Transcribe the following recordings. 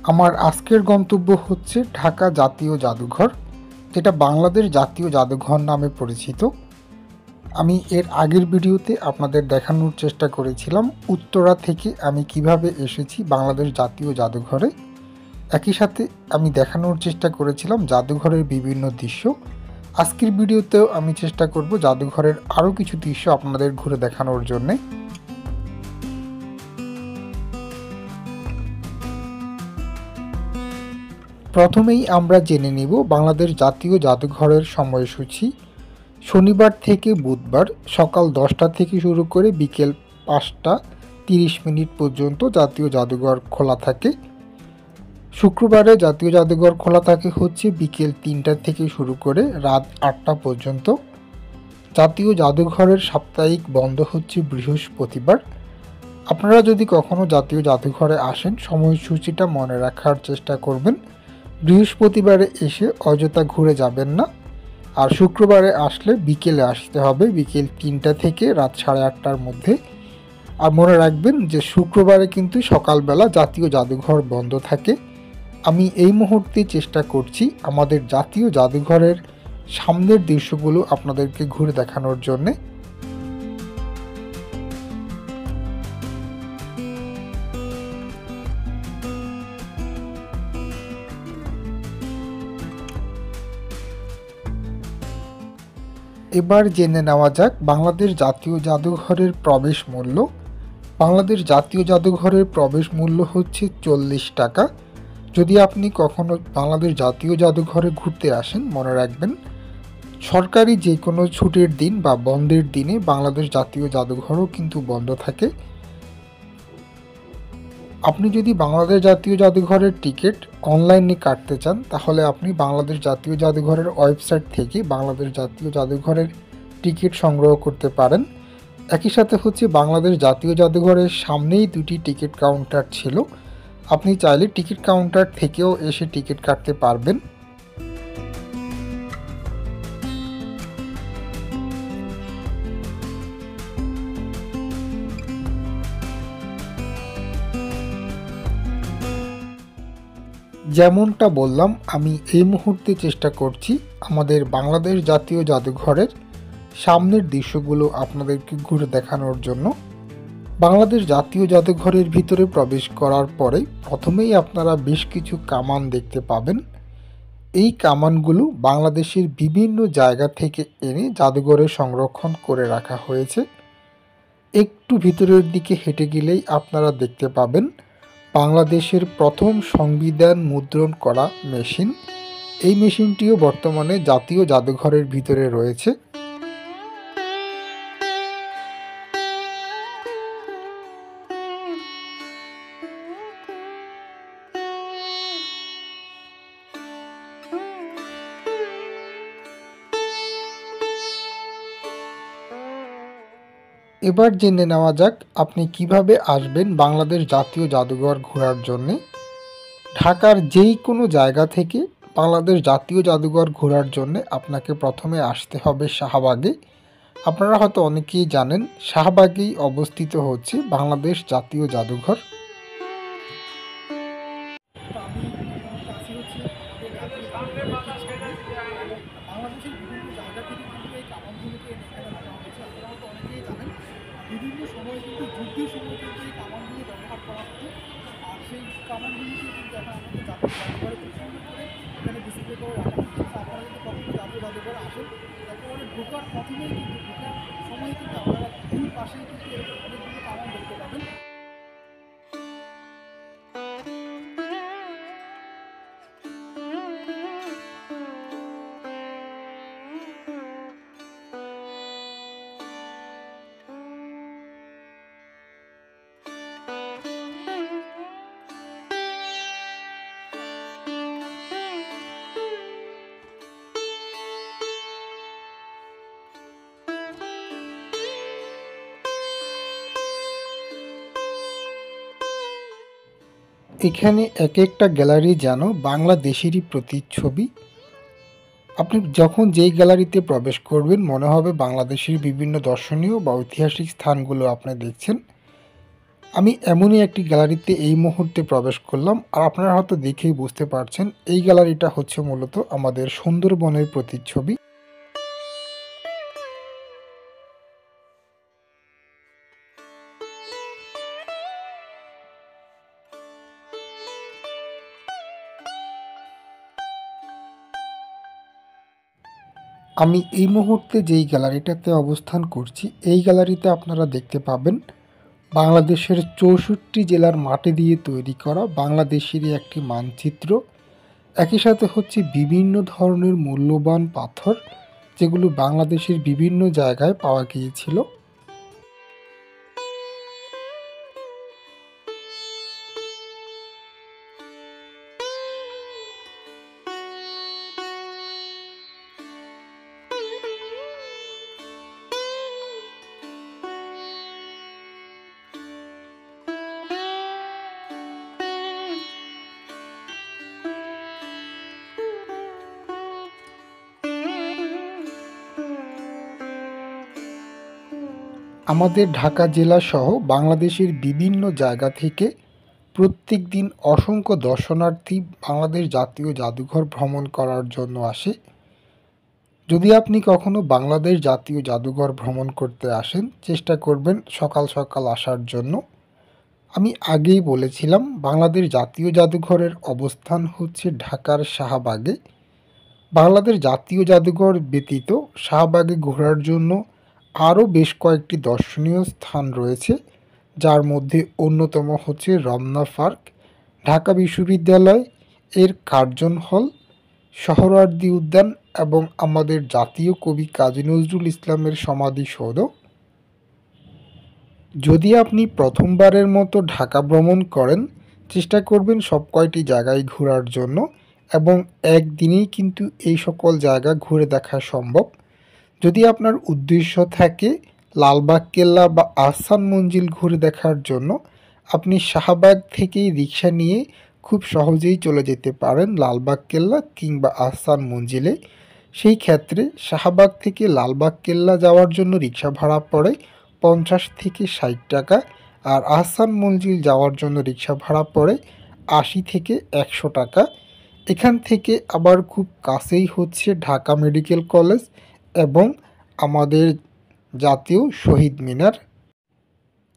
আমার আজকের গন্তব্য হচ্ছে ঢাকা জাতীয় জাদুঘর, যেটা বাংলাদেশ জাতীয় জাদুঘর নামে পরিচিত। আমি এর আগের ভিডিওতে আপনাদের দেখানোর চেষ্টা করেছিলাম উত্তরা থেকে আমি কিভাবে এসেছি বাংলাদেশ জাতীয় জাদুঘরে। একই সাথে আমি দেখানোর চেষ্টা করেছিলাম জাদুঘরের বিভিন্ন দৃশ্য। আজকের ভিডিওতেও আমি চেষ্টা করব জাদুঘরের আরও কিছু দৃশ্য আপনাদের ঘুরে দেখানোর জন্যে। প্রথমেই আমরা জেনে নিব বাংলাদেশ জাতীয় জাদুঘরের সময়সূচি। শনিবার থেকে বুধবার সকাল 10টা থেকে শুরু করে বিকেল 5টা 30 মিনিট পর্যন্ত জাতীয় জাদুঘর খোলা থাকে। শুক্রবারে জাতীয় জাদুঘর খোলা থাকে হচ্ছে বিকেল 3টা থেকে শুরু করে রাত 8টা পর্যন্ত। জাতীয় জাদুঘরের সাপ্তাহিক বন্ধ হচ্ছে বৃহস্পতিবার। আপনারা যদি কখনো জাতীয় জাদুঘরে আসেন সময়সূচিটা মনে রাখার চেষ্টা করবেন। বৃহস্পতিবারে এসে অযথা ঘুরে যাবেন না। আর শুক্রবারে আসলে বিকেলে আসতে হবে, বিকেল 3টা থেকে রাত 8:30টার মধ্যে। আর মনে রাখবেন যে শুক্রবারে কিন্তু সকালবেলা জাতীয় জাদুঘর বন্ধ থাকে। আমি এই মুহূর্তে চেষ্টা করছি আমাদের জাতীয় জাদুঘরের সামনের দৃশ্যগুলো আপনাদেরকে ঘুরে দেখানোর জন্যে। এবার জেনে নেওয়া যাক বাংলাদেশ জাতীয় জাদুঘরের প্রবেশ মূল্য। বাংলাদেশ জাতীয় জাদুঘরের প্রবেশ মূল্য হচ্ছে 40 টাকা। যদি আপনি কখনো বাংলাদেশ জাতীয় জাদুঘরে ঘুরতে আসেন মনে রাখবেন সরকারি যে কোনো ছুটির দিন বা বন্ধের দিনে বাংলাদেশ জাতীয় জাদুঘরও কিন্তু বন্ধ থাকে। আপনি যদি বাংলাদেশ জাতীয় জাদুঘরের টিকিট অনলাইনে কাটতে চান তাহলে আপনি বাংলাদেশ জাতীয় জাদুঘরের ওয়েবসাইট থেকে বাংলাদেশ জাতীয় জাদুঘরের টিকিট সংগ্রহ করতে পারেন। একই সাথে হচ্ছে বাংলাদেশ জাতীয় জাদুঘরের সামনেই দুটি টিকিট কাউন্টার ছিল, আপনি চাইলে টিকিট কাউন্টার থেকেও এসে টিকিট কাটতে পারবেন। যেমনটা বললাম আমি এই মুহূর্তে চেষ্টা করছি আমাদের বাংলাদেশ জাতীয় জাদুঘরের সামনের দৃশ্যগুলো আপনাদেরকে ঘুরে দেখানোর জন্য। বাংলাদেশ জাতীয় জাদুঘরের ভিতরে প্রবেশ করার পরে প্রথমেই আপনারা বেশ কিছু কামান দেখতে পাবেন। এই কামানগুলো বাংলাদেশের বিভিন্ন জায়গা থেকে এনে জাদুঘরে সংরক্ষণ করে রাখা হয়েছে। একটু ভিতরের দিকে হেঁটে গেলেই আপনারা দেখতে পাবেন বাংলাদেশের প্রথম সংবিধান মুদ্রণ করা মেশিন। এই মেশিনটিও বর্তমানে জাতীয় জাদুঘরের ভিতরে রয়েছে। এবার জেনে নেওয়া যাক আপনি কিভাবে আসবেন বাংলাদেশ জাতীয় জাদুঘর ঘোরার জন্যে। ঢাকার যেই কোনো জায়গা থেকে বাংলাদেশ জাতীয় জাদুঘর ঘোরার জন্যে আপনাকে প্রথমে আসতে হবে শাহবাগে। আপনারা হয়তো অনেকেই জানেন শাহবাগেই অবস্থিত হচ্ছে বাংলাদেশ জাতীয় জাদুঘর। বাংলাদেশের বিভিন্ন জায়গা থেকে কিন্তু এই কামানগুলোকে এখানে বানানো হয়েছে। আপনারা হয়তো অনেকেই জানেন বিভিন্ন সময় কিন্তু যুদ্ধের সময় কিন্তু এই কামানগুলো ব্যবহার করা হতো। আর সেই কামানগুলিকে কিন্তু এখন আমাদের জাতীয় জাদুঘরে খুব সুন্দর করে এখানে ডিসপ্লে করে রাখা হচ্ছে। আপনারা যদি কখনো জাতীয় জাদুঘরে আসেন একেবারে ঢোকার প্রথমেই কিন্তু ঢোকার সময় কিন্তু আপনারা দুই পাশেই কিন্তু এরকম অনেকগুলো কামান দেখতে পাবেন। এখানে এক একটা গ্যালারি যেন বাংলাদেশেরই প্রতিচ্ছবি। আপনি যখন যেই গ্যালারিতে প্রবেশ করবেন মনে হবে বাংলাদেশের বিভিন্ন দর্শনীয় বা ঐতিহাসিক স্থানগুলো আপনি দেখছেন। আমি এমনই একটি গ্যালারিতে এই মুহূর্তে প্রবেশ করলাম, আর আপনারা হয়তো দেখেই বুঝতে পারছেন এই গ্যালারিটা হচ্ছে মূলত আমাদের সুন্দরবনের প্রতিচ্ছবি। আমি এই মুহূর্তে যেই গ্যালারিটাতে অবস্থান করছি, এই গ্যালারিতে আপনারা দেখতে পাবেন বাংলাদেশের ৬৪ জেলার মাটি দিয়ে তৈরি করা বাংলাদেশেরই একটি মানচিত্র। একই সাথে হচ্ছে বিভিন্ন ধরনের মূল্যবান পাথর, যেগুলো বাংলাদেশের বিভিন্ন জায়গায় পাওয়া গিয়েছিল। আমাদের ঢাকা জেলা সহ বাংলাদেশের বিভিন্ন জায়গা থেকে প্রত্যেক দিন অসংখ্য দর্শনার্থী বাংলাদেশ জাতীয় জাদুঘর ভ্রমণ করার জন্য আসে। যদি আপনি কখনো বাংলাদেশ জাতীয় জাদুঘর ভ্রমণ করতে আসেন, চেষ্টা করবেন সকাল সকাল আসার জন্য। আমি আগেই বলেছিলাম বাংলাদেশ জাতীয় জাদুঘরের অবস্থান হচ্ছে ঢাকার শাহবাগে। বাংলাদেশ জাতীয় জাদুঘর ব্যতীত শাহবাগে ঘোরার জন্য আরও বেশ কয়েকটি দর্শনীয় স্থান রয়েছে, যার মধ্যে অন্যতম হচ্ছে রমনা পার্ক, ঢাকা বিশ্ববিদ্যালয় এর কার্জন হল, সোহরাওয়ার্দী উদ্যান এবং আমাদের জাতীয় কবি কাজী নজরুল ইসলামের সমাধিসৌধ। যদি আপনি প্রথমবারের মতো ঢাকা ভ্রমণ করেন, চেষ্টা করবেন সব কয়টি জায়গায় ঘোরার জন্য, এবং একদিনেই কিন্তু এই সকল জায়গা ঘুরে দেখা সম্ভব। যদি আপনার উদ্দেশ্য থাকে লালবাগ কেল্লা বা আহসান মঞ্জিল ঘুরে দেখার জন্য, আপনি শাহবাগ থেকেই রিক্সা নিয়ে খুব সহজেই চলে যেতে পারেন লালবাগ কেল্লা কিংবা আহসান মঞ্জিলে। সেই ক্ষেত্রে শাহবাগ থেকে লালবাগ কেল্লা যাওয়ার জন্য রিক্সা ভাড়া পড়ে ৫০ থেকে ৬০ টাকা, আর আহসান মঞ্জিল যাওয়ার জন্য রিক্সা ভাড়া পড়ে ৮০ থেকে ১০০ টাকা। এখান থেকে আবার খুব কাছেই হচ্ছে ঢাকা মেডিকেল কলেজ এবং আমাদের জাতীয় শহীদ মিনার।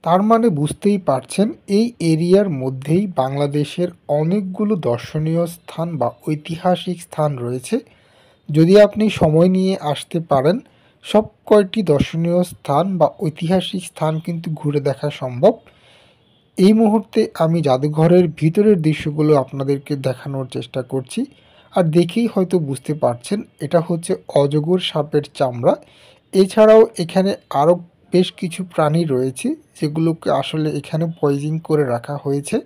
তার মানে বুঝতেই পারছেন এই এরিয়ার মধ্যেই বাংলাদেশের অনেকগুলো দর্শনীয় স্থান বা ঐতিহাসিক স্থান রয়েছে। যদি আপনি সময় নিয়ে আসতে পারেন, সব কয়টি দর্শনীয় স্থান বা ঐতিহাসিক স্থান কিন্তু ঘুরে দেখা সম্ভব। এই মুহূর্তে আমি জাদুঘরের ভিতরের দৃশ্যগুলো আপনাদেরকে দেখানোর চেষ্টা করছি, আর দেখেই হয়তো বুঝতে পারছেন এটা হচ্ছে অজগর সাপের চামড়া। এছাড়াও এখানে আরও বেশ কিছু প্রাণী রয়েছে, যেগুলোকে আসলে এখানে পয়জিং করে রাখা হয়েছে।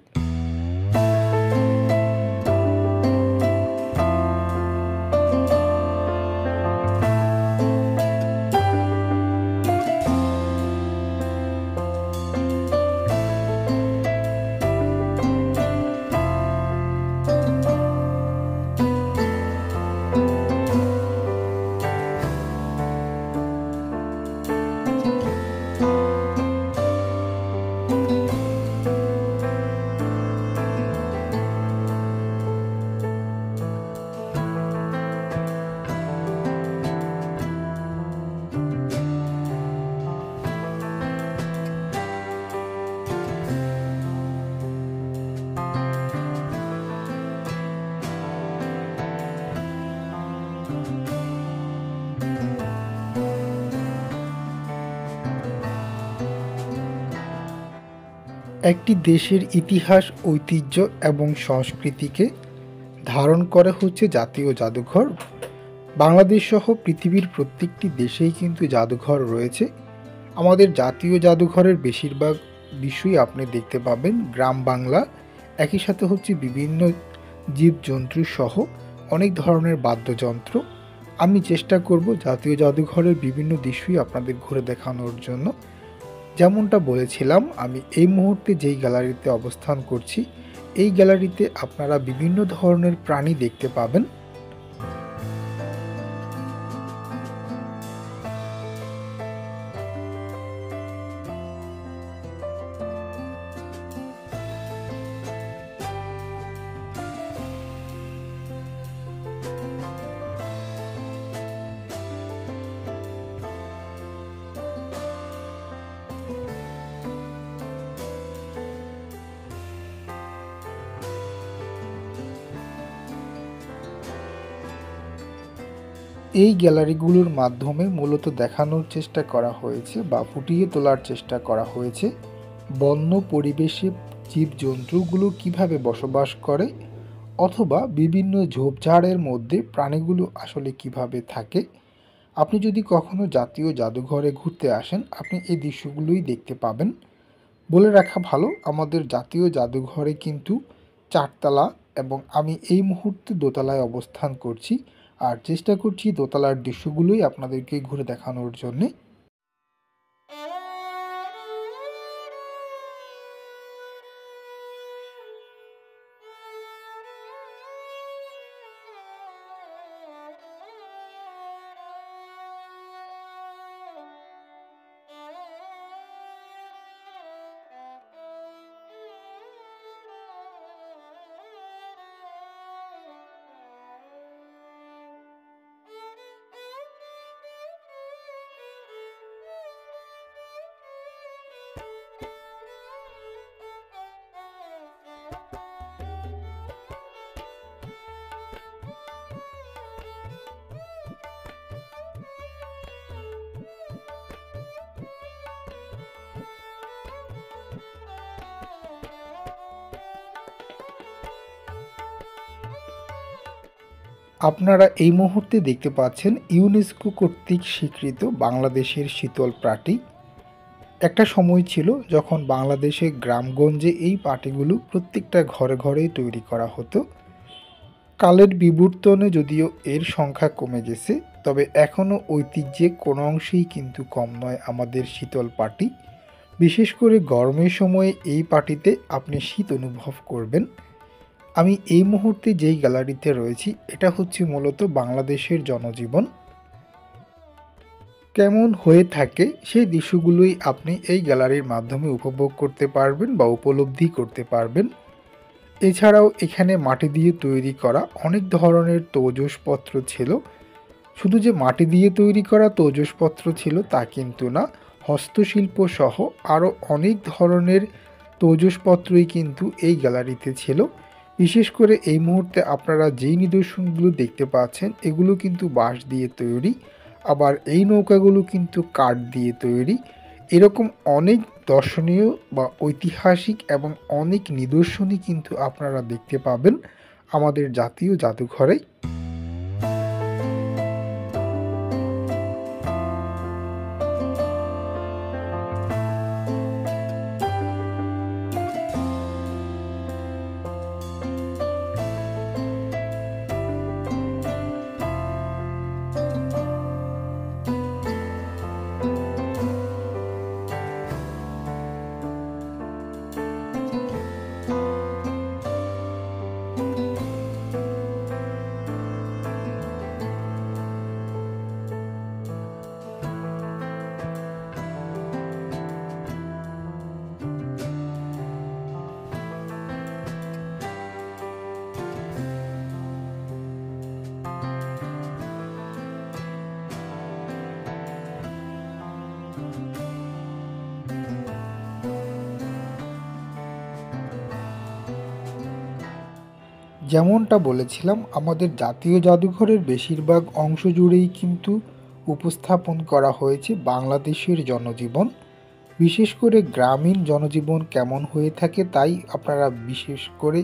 একটি দেশের ইতিহাস, ঐতিহ্য এবং সংস্কৃতিকে ধারণ করে হচ্ছে জাতীয় জাদুঘর। বাংলাদেশ সহ পৃথিবীর প্রত্যেকটি দেশেই কিন্তু জাদুঘর রয়েছে। আমাদের জাতীয় জাদুঘরের বেশিরভাগ বিষয়ই আপনি দেখতে পাবেন গ্রাম বাংলা, একই সাথে হচ্ছে বিভিন্ন জীবজন্তু সহ অনেক ধরনের বাদ্যযন্ত্র। আমি চেষ্টা করব জাতীয় জাদুঘরের বিভিন্ন দৃশ্যই আপনাদের ঘুরে দেখানোর জন্য। যেমনটা বলেছিলাম, আমি এই মুহূর্তে যেই গ্যালারিতে অবস্থান করছি, এই গ্যালারিতে আপনারা বিভিন্ন ধরনের প্রাণী দেখতে পাবেন। এই গ্যালারিগুলোর মাধ্যমে মূলত দেখানোর চেষ্টা করা হয়েছে বা ফুটিয়ে তোলার চেষ্টা করা হয়েছে বন্য পরিবেশে জীবজন্তুগুলো কিভাবে বসবাস করে, অথবা বিভিন্ন ঝোপঝাড়ের মধ্যে প্রাণীগুলো আসলে কিভাবে থাকে। আপনি যদি কখনো জাতীয় জাদুঘরে ঘুরতে আসেন, আপনি এই দৃশ্যগুলোই দেখতে পাবেন। বলে রাখা ভালো, আমাদের জাতীয় জাদুঘরে কিন্তু 4 তলা, এবং আমি এই মুহূর্তে দোতলায় অবস্থান করছি আর চেষ্টা করছি দোতলার দৃশ্যগুলোই আপনাদেরকে ঘুরে দেখানোর জন্যে। আপনারা এই মুহূর্তে দেখতে পাচ্ছেন ইউনেস্কো কর্তৃক স্বীকৃত বাংলাদেশের শীতল পাটি। একটা সময় ছিল যখন বাংলাদেশে গ্রামগঞ্জে এই পাটিগুলো প্রত্যেকটা ঘরে ঘরেই তৈরি করা হতো। কালের বিবর্তনে যদিও এর সংখ্যা কমে গেছে, তবে এখনও ঐতিহ্যে কোনো অংশেই কিন্তু কম নয় আমাদের শীতল পাটি। বিশেষ করে গরমের সময়ে এই পাটিতে আপনি শীত অনুভব করবেন। আমি এই মুহূর্তে যেই গ্যালারিতে রয়েছি, এটা হচ্ছে মূলত বাংলাদেশের জনজীবন কেমন হয়ে থাকে সেই দৃশ্যগুলোই আপনি এই গ্যালারির মাধ্যমে উপভোগ করতে পারবেন বা উপলব্ধি করতে পারবেন। এছাড়াও এখানে মাটি দিয়ে তৈরি করা অনেক ধরনের তৈজসপত্র ছিল। শুধু যে মাটি দিয়ে তৈরি করা তৈজসপত্র ছিল তা কিন্তু না, হস্তশিল্প সহ আরও অনেক ধরনের তৈজসপত্রই কিন্তু এই গ্যালারিতে ছিল। বিশেষ করে এই মুহূর্তে আপনারা যেই নিদর্শনগুলো দেখতে পাচ্ছেন, এগুলো কিন্তু বাঁশ দিয়ে তৈরি, আবার এই নৌকাগুলো কিন্তু কাঠ দিয়ে তৈরি। এরকম অনেক দর্শনীয় বা ঐতিহাসিক এবং অনেক নিদর্শনই কিন্তু আপনারা দেখতে পাবেন আমাদের জাতীয় জাদুঘরে। যেমনটা বলেছিলাম, আমাদের জাতীয় জাদুঘরের বেশিরভাগ অংশ জুড়েই কিন্তু উপস্থাপন করা হয়েছে বাংলাদেশের জনজীবন। বিশেষ করে গ্রামীণ জনজীবন কেমন হয়ে থাকে তাই আপনারা বিশেষ করে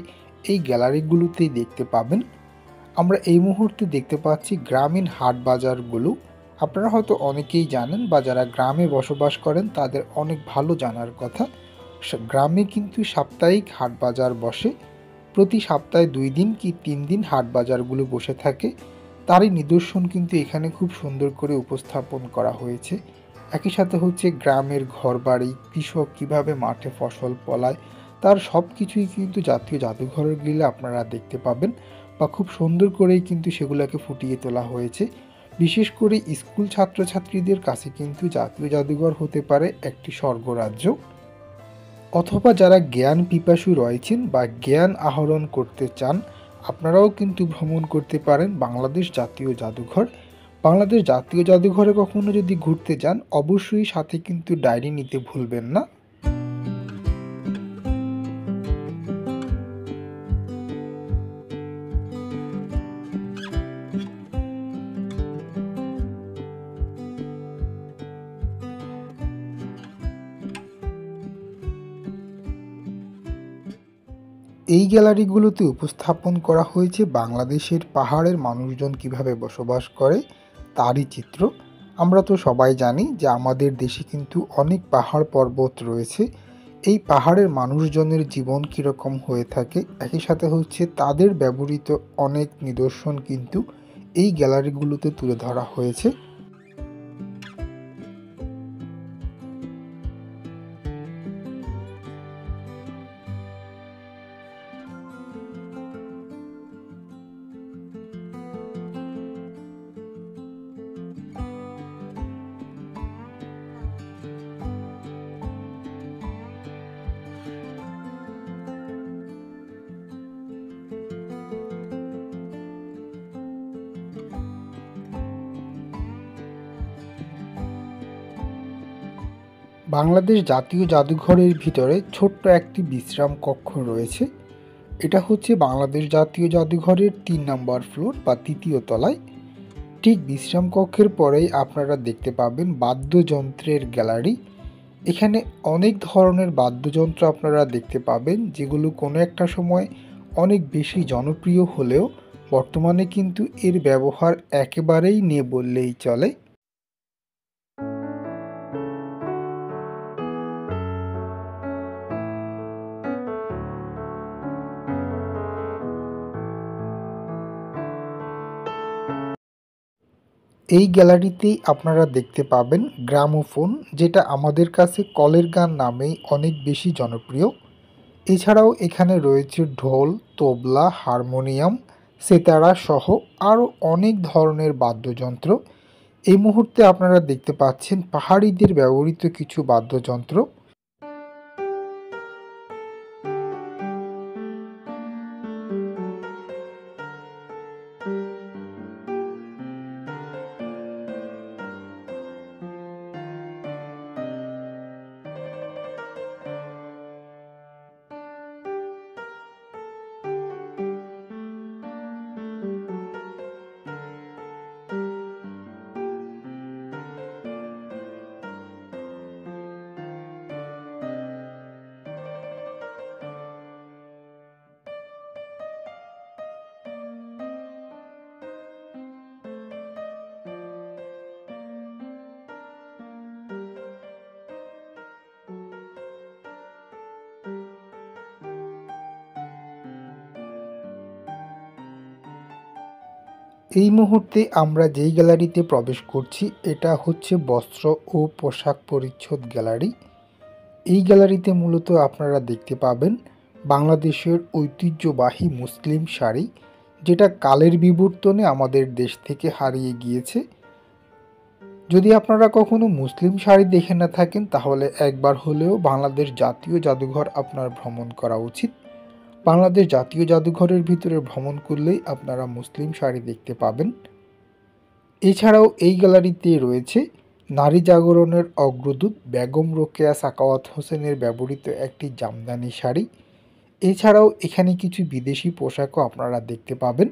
এই গ্যালারিগুলোতেই দেখতে পাবেন। আমরা এই মুহূর্তে দেখতে পাচ্ছি গ্রামীণ হাট বাজারগুলো। আপনারা হয়তো অনেকেই জানেন, বা যারা গ্রামে বসবাস করেন তাদের অনেক ভালো জানার কথা। গ্রামে কিন্তু সাপ্তাহিক হাট বাজার বসে। প্রতি সপ্তাহে 2 দিন কি 3 দিন হাট বাজারগুলো বসে থাকে। তারই নিদর্শন কিন্তু এখানে খুব সুন্দর করে উপস্থাপন করা হয়েছে। একই সাথে হচ্ছে গ্রামের ঘরবাড়ি, কৃষক কিভাবে মাঠে ফসল ফলায়, তার সব কিছুই কিন্তু জাতীয় জাদুঘরে গেলে আপনারা দেখতে পাবেন, বা খুব সুন্দর করেই কিন্তু সেগুলোকে ফুটিয়ে তোলা হয়েছে। বিশেষ করে স্কুল ছাত্রছাত্রীদের কাছে কিন্তু জাতীয় জাদুঘর হতে পারে একটি স্বর্গরাজ্য। অথবা যারা জ্ঞান পিপাসু রয়েছেন বা জ্ঞান আহরণ করতে চান, আপনারাও কিন্তু ভ্রমণ করতে পারেন বাংলাদেশ জাতীয় জাদুঘর। বাংলাদেশ জাতীয় জাদুঘরে কখনো যদি ঘুরতে যান, অবশ্যই সাথে কিন্তু ডায়েরি নিতে ভুলবেন না। এই গ্যালারিগুলোতে উপস্থাপন করা হয়েছে বাংলাদেশের পাহাড়ের মানুষজন কিভাবে বসবাস করে তারই চিত্র। আমরা তো সবাই জানি যে আমাদের দেশে কিন্তু অনেক পাহাড় পর্বত রয়েছে। এই পাহাড়ের মানুষজনের জীবন কীরকম হয়ে থাকে, একই সাথে হচ্ছে তাদের ব্যবহৃত অনেক নিদর্শন কিন্তু এই গ্যালারিগুলোতে তুলে ধরা হয়েছে। বাংলাদেশ জাতীয় জাদুঘরের ভিতরে ছোট্ট একটি বিশ্রাম কক্ষ রয়েছে। এটা হচ্ছে বাংলাদেশ জাতীয় জাদুঘরের ৩ নম্বর ফ্লোর বা ৩য় তলায়। ঠিক বিশ্রাম কক্ষের পরেই আপনারা দেখতে পাবেন বাদ্যযন্ত্রের গ্যালারি। এখানে অনেক ধরনের বাদ্যযন্ত্র আপনারা দেখতে পাবেন, যেগুলো কোনো একটা সময় অনেক বেশি জনপ্রিয় হলেও বর্তমানে কিন্তু এর ব্যবহার একেবারেই নেই বললেই চলে। এই গ্যালারিতেই আপনারা দেখতে পাবেন গ্রামোফোন, যেটা আমাদের কাছে কলের গান নামেই অনেক বেশি জনপ্রিয়। এছাড়াও এখানে রয়েছে ঢোল, তবলা, হারমোনিয়াম, সেতারা সহ আরও অনেক ধরনের বাদ্যযন্ত্র। এই মুহূর্তে আপনারা দেখতে পাচ্ছেন পাহাড়িদের ব্যবহৃত কিছু বাদ্যযন্ত্র। এই মুহূর্তে আমরা যেই গ্যালারিতে প্রবেশ করছি এটা হচ্ছে বস্ত্র ও পোশাক পরিচ্ছদ গ্যালারি। এই গ্যালারিতে মূলত আপনারা দেখতে পাবেন বাংলাদেশের ঐতিহ্যবাহী মুসলিম শাড়ি, যেটা কালের বিবর্তনে আমাদের দেশ থেকে হারিয়ে গিয়েছে। যদি আপনারা কখনো মুসলিম শাড়ি দেখে না থাকেন তাহলে একবার হলেও বাংলাদেশ জাতীয় জাদুঘর আপনার ভ্রমণ করা উচিত। বাংলাদেশ জাতীয় জাদুঘরের ভিতরে ভ্রমণ করলেই আপনারা মুসলিম শাড়ি দেখতে পাবেন। এছাড়াও এই গ্যালারিতে রয়েছে নারী জাগরণের অগ্রদূত বেগম রোকেয়া সাখাওয়াত হোসেনের ব্যবহৃত একটি জামদানি শাড়ি। এছাড়াও এখানে কিছু বিদেশি পোশাকও আপনারা দেখতে পাবেন।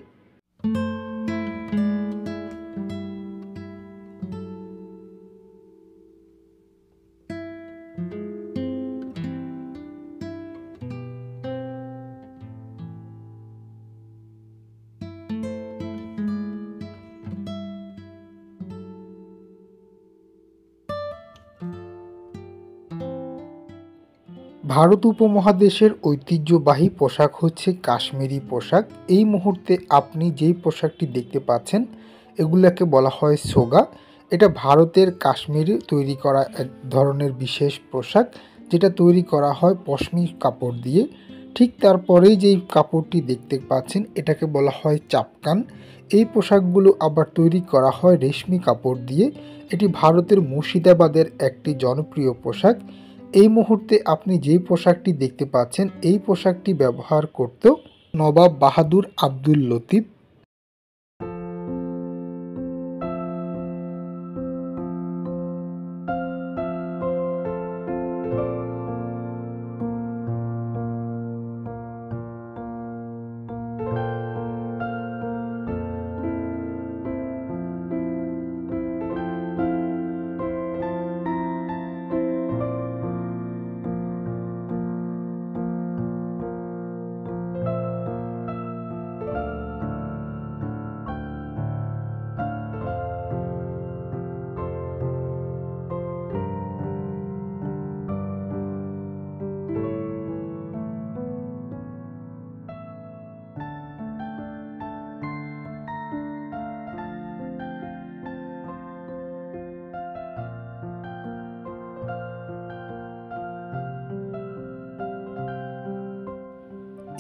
ভারত উপমহাদেশের ঐতিহ্যবাহী পোশাক হচ্ছে কাশ্মীরি পোশাক। এই মুহূর্তে আপনি যেই পোশাকটি দেখতে পাচ্ছেন এগুলোকে বলা হয় সোগা। এটা ভারতের কাশ্মীরে তৈরি করা এক ধরনের বিশেষ পোশাক, যেটা তৈরি করা হয় পশমি কাপড় দিয়ে। ঠিক তারপরেই যেই কাপড়টি দেখতে পাচ্ছেন এটাকে বলা হয় চাপকান। এই পোশাকগুলো আবার তৈরি করা হয় রেশমি কাপড় দিয়ে। এটি ভারতের মুর্শিদাবাদের একটি জনপ্রিয় পোশাক। এই মুহূর্তে আপনি যেই পোশাকটি দেখতে পাচ্ছেন এই পোশাকটি ব্যবহার করত নবাব বাহাদুর আব্দুল লতিফ।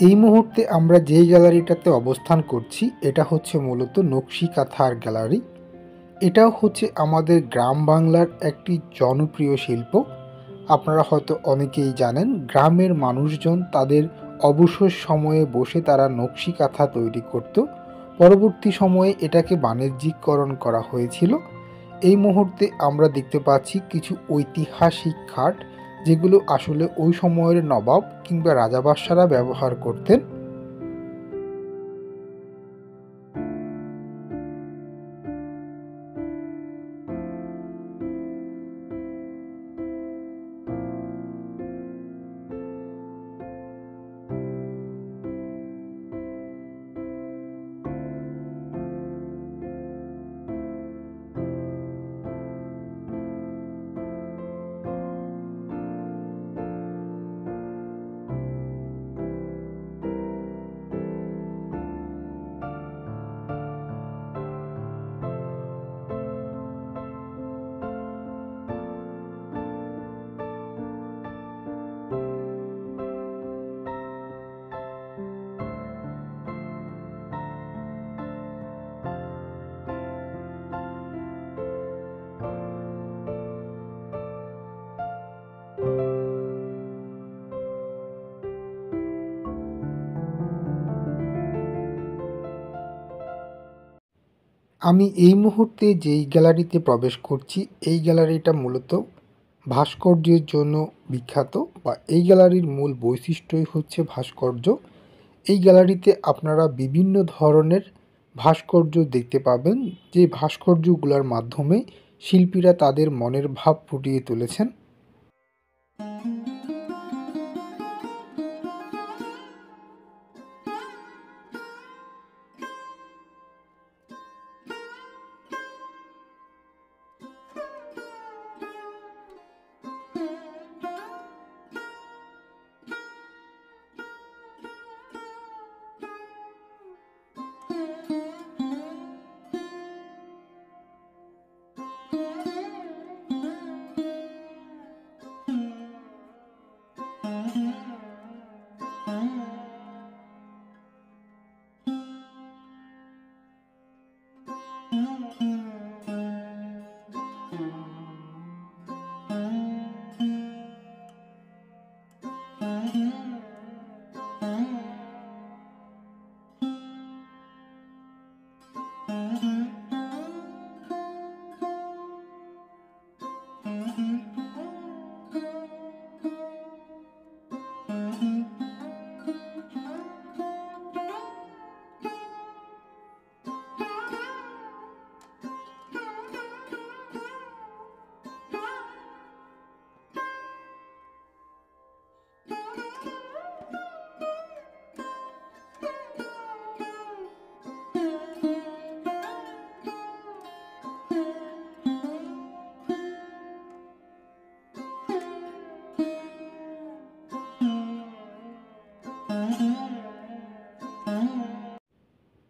এই মুহূর্তে আমরা যেই গ্যালারিটাতে অবস্থান করছি এটা হচ্ছে মূলত নকশি কাঁথার গ্যালারি। এটাও হচ্ছে আমাদের গ্রাম বাংলার একটি জনপ্রিয় শিল্প। আপনারা হয়তো অনেকেই জানেন গ্রামের মানুষজন তাদের অবসর সময়ে বসে তারা নকশি কাঁথা তৈরি করত। পরবর্তী সময়ে এটাকে বাণিজ্যিকরণ করা হয়েছিল। এই মুহূর্তে আমরা দেখতে পাচ্ছি কিছু ঐতিহাসিক খাট, যেগুলো আসলে ওই সময়ের নবাব কিংবা রাজাবাদশারা ব্যবহার করতেন। আমি এই মুহূর্তে যেই গ্যালারিতে প্রবেশ করছি এই গ্যালারিটা মূলত ভাস্কর্যের জন্য বিখ্যাত, বা এই গ্যালারির মূল বৈশিষ্ট্যই হচ্ছে ভাস্কর্য। এই গ্যালারিতে আপনারা বিভিন্ন ধরনের ভাস্কর্য দেখতে পাবেন, যে ভাস্কর্যগুলোর মাধ্যমে শিল্পীরা তাদের মনের ভাব ফুটিয়ে তুলেছেন।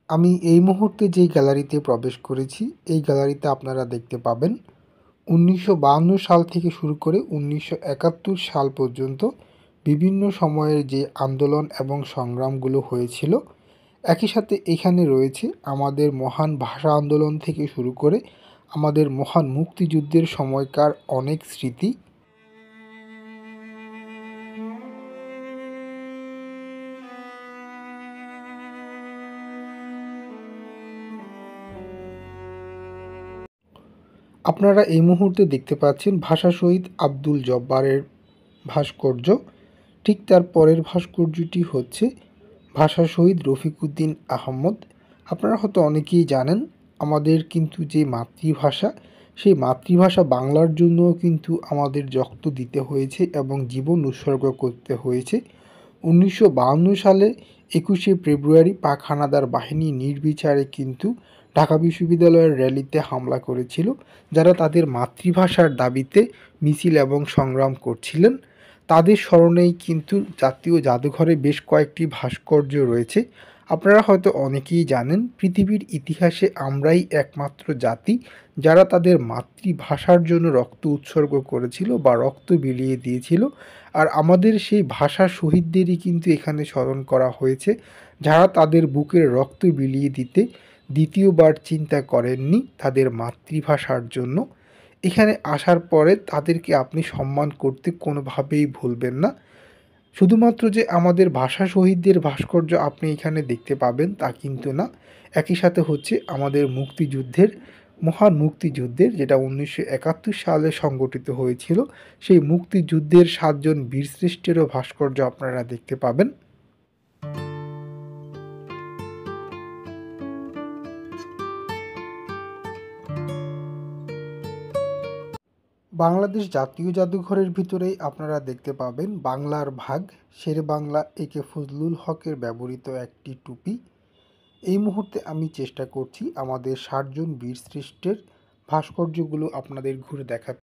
আমি এই মুহূর্তে যেই গ্যালারিতে প্রবেশ করেছি এই গ্যালারিতে আপনারা দেখতে পাবেন ১৯৫২ সাল থেকে শুরু করে ১৯৭১ সাল পর্যন্ত বিভিন্ন সময়ের যে আন্দোলন এবং সংগ্রামগুলো হয়েছিল। একই সাথে এখানে রয়েছে আমাদের মহান ভাষা আন্দোলন থেকে শুরু করে আমাদের মহান মুক্তিযুদ্ধের সময়কার অনেক স্মৃতি। আপনারা এই মুহূর্তে দেখতে পাচ্ছেন ভাষা শহীদ আব্দুল জব্বারের ভাস্কর্য। ঠিক তার পরের ভাস্কর্যটি হচ্ছে ভাষা শহীদ রফিকুদ্দীন আহমদ। আপনারা হয়তো অনেকেই জানেন আমাদের কিন্তু যে মাতৃভাষা, সেই মাতৃভাষা বাংলার জন্যও কিন্তু আমাদের রক্ত দিতে হয়েছে এবং জীবন উৎসর্গ করতে হয়েছে। ১৯৫২ সালে ২১শে ফেব্রুয়ারি পাক হানাদার বাহিনী নির্বিচারে কিন্তু ঢাকা বিশ্ববিদ্যালয়ের র্যালিতে হামলা করেছিল, যারা তাদের মাতৃভাষার দাবিতে মিছিল এবং সংগ্রাম করছিলেন। তাদের স্মরণেই কিন্তু জাতীয় জাদুঘরে বেশ কয়েকটি ভাস্কর্য রয়েছে। আপনারা হয়তো অনেকেই জানেন পৃথিবীর ইতিহাসে আমরাই একমাত্র জাতি যারা তাদের মাতৃভাষার জন্য রক্ত উৎসর্গ করেছিল বা রক্ত বিলিয়ে দিয়েছিল। আর আমাদের সেই ভাষা শহীদদেরই কিন্তু এখানে স্মরণ করা হয়েছে, যারা তাদের বুকের রক্ত বিলিয়ে দিতে দ্বিতীয়বার চিন্তা করেননি তাদের মাতৃভাষার জন্য। এখানে আসার পরে তাদেরকে আপনি সম্মান করতে কোনোভাবেই ভুলবেন না। শুধুমাত্র যে আমাদের ভাষা শহীদদের ভাস্কর্য আপনি এখানে দেখতে পাবেন তা কিন্তু না, একই সাথে হচ্ছে আমাদের মুক্তিযুদ্ধের, মহান মুক্তিযুদ্ধের, যেটা 1971 সালে সংগঠিত হয়েছিল, সেই মুক্তিযুদ্ধের 7 জন বীরশ্রেষ্ঠেরও ভাস্কর্য আপনারা দেখতে পাবেন। বাংলাদেশ জাতীয় জাদুঘরের ভিতরেই আপনারা দেখতে পাবেন বাংলার ভাগ, শেরেবাংলা একে ফজলুল হকের ব্যবহৃত একটি টুপি। এই মুহূর্তে আমি চেষ্টা করছি আমাদের 60 জন বীরশ্রেষ্ঠের ভাস্কর্যগুলো আপনাদের ঘুরে দেখাতে।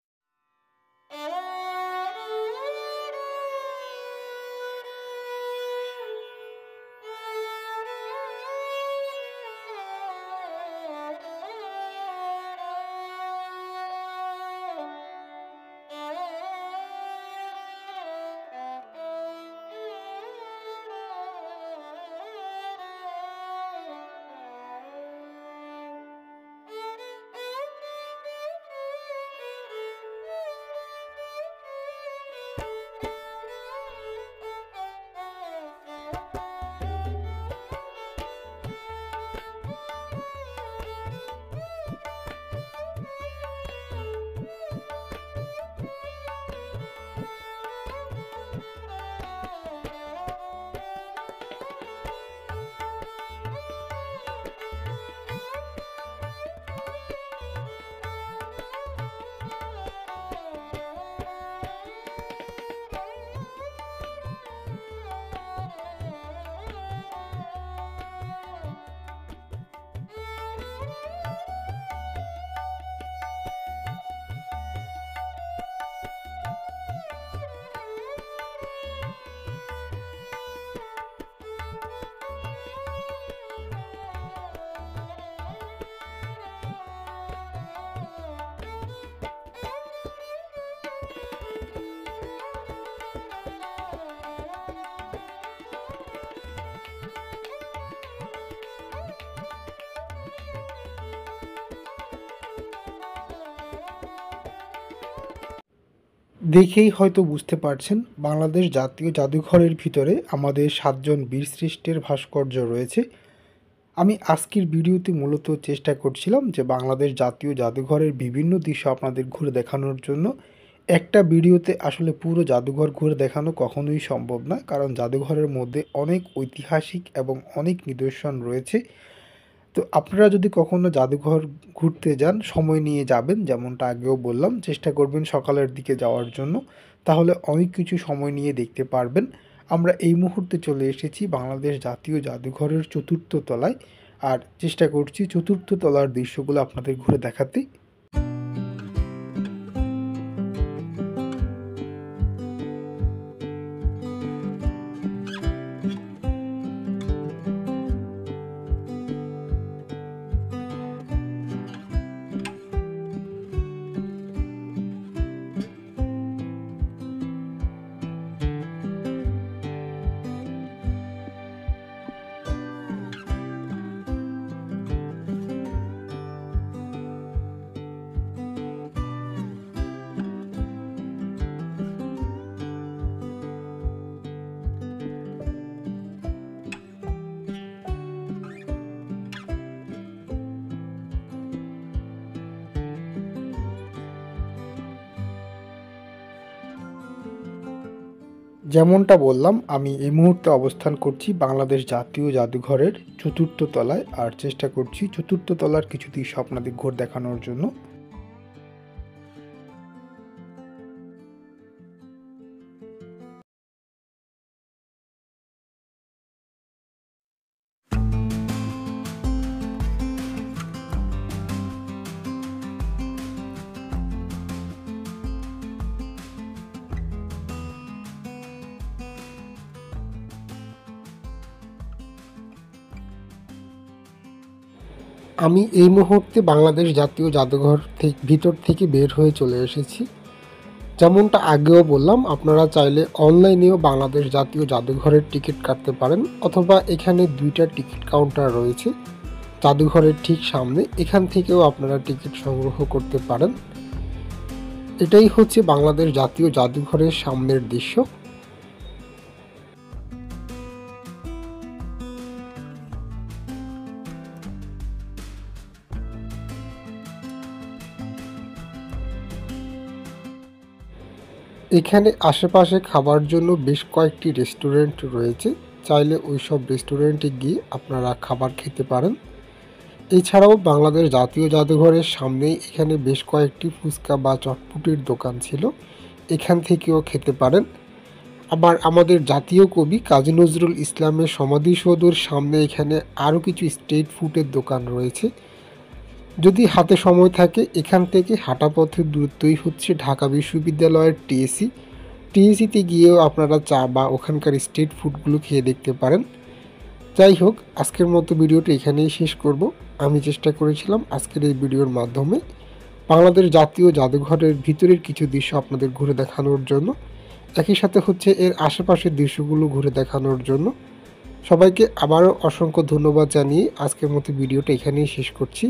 দেখেই হয়তো বুঝতে পারছেন বাংলাদেশ জাতীয় জাদুঘরের ভিতরে আমাদের 7 জন বীরশ্রেষ্ঠের ভাস্কর্য রয়েছে। আমি আজকের ভিডিওতে মূলত চেষ্টা করছিলাম যে বাংলাদেশ জাতীয় জাদুঘরের বিভিন্ন দৃশ্য আপনাদের ঘুরে দেখানোর জন্য। একটা ভিডিওতে আসলে পুরো জাদুঘর ঘুরে দেখানো কখনোই সম্ভব না, কারণ জাদুঘরের মধ্যে অনেক ঐতিহাসিক এবং অনেক নিদর্শন রয়েছে। তো আপনারা যদি কখনো জাদুঘর ঘুরতে যান, সময় নিয়ে যাবেন, যেমনটা আগেও বললাম, চেষ্টা করবেন সকালের দিকে যাওয়ার জন্য, তাহলে অনেক কিছু সময় নিয়ে দেখতে পারবেন। আমরা এই মুহূর্তে চলে এসেছি বাংলাদেশ জাতীয় জাদুঘরের 4র্থ তলায়, আর চেষ্টা করছি 4র্থ তলার দৃশ্যগুলো আপনাদের ঘুরে দেখাতে। যেমনটা বললাম, আমি এই মুহূর্তে অবস্থান করছি বাংলাদেশ জাতীয় জাদুঘরের 4র্থ তলায়, আর চেষ্টা করছি 4র্থ তলার কিছু দৃশ্য আপনাদের ঘুরে দেখানোর জন্য। আমি এই মুহূর্তে বাংলাদেশ জাতীয় জাদুঘর ভিতর থেকে বের হয়ে চলে এসেছি। যেমনটা আগেও বললাম, আপনারা চাইলে অনলাইনেও বাংলাদেশ জাতীয় জাদুঘরের টিকিট কাটতে পারেন, অথবা এখানে 2টা টিকিট কাউন্টার রয়েছে জাদুঘরের ঠিক সামনে, এখান থেকেও আপনারা টিকিট সংগ্রহ করতে পারেন। এটাই হচ্ছে বাংলাদেশ জাতীয় জাদুঘরের সামনের দৃশ্য। এখানে আশেপাশে খাবার জন্য বেশ কয়েকটি রেস্টুরেন্ট রয়েছে, চাইলে ওইসব রেস্টুরেন্টে গিয়ে আপনারা খাবার খেতে পারেন। এছাড়াও বাংলাদেশ জাতীয় জাদুঘরের সামনেই এখানে বেশ কয়েকটি ফুচকা বা চটপটির দোকান ছিল, এখান থেকেও খেতে পারেন। আবার আমাদের জাতীয় কবি কাজী নজরুল ইসলামের সমাধিসৌধের সামনে এখানে আরও কিছু স্ট্রিট ফুডের দোকান রয়েছে। যদি হাতে সময় থাকে এখান থেকে হাঁটা পথের দূরত্বই হচ্ছে ঢাকা বিশ্ববিদ্যালয়ের টিএসিতে গিয়েও আপনারা চা বা ওখানকার স্ট্রিট ফুডগুলো খেয়ে দেখতে পারেন। যাই হোক, আজকের মতো ভিডিওটা এখানেই শেষ করব। আমি চেষ্টা করেছিলাম আজকের এই ভিডিওর মাধ্যমে বাংলাদেশ জাতীয় জাদুঘরের ভিতরের কিছু দৃশ্য আপনাদের ঘুরে দেখানোর জন্য, একই সাথে হচ্ছে এর আশেপাশের দৃশ্যগুলো ঘুরে দেখানোর জন্য। সবাইকে আবারও অসংখ্য ধন্যবাদ জানিয়ে আজকের মতো ভিডিওটা এখানেই শেষ করছি।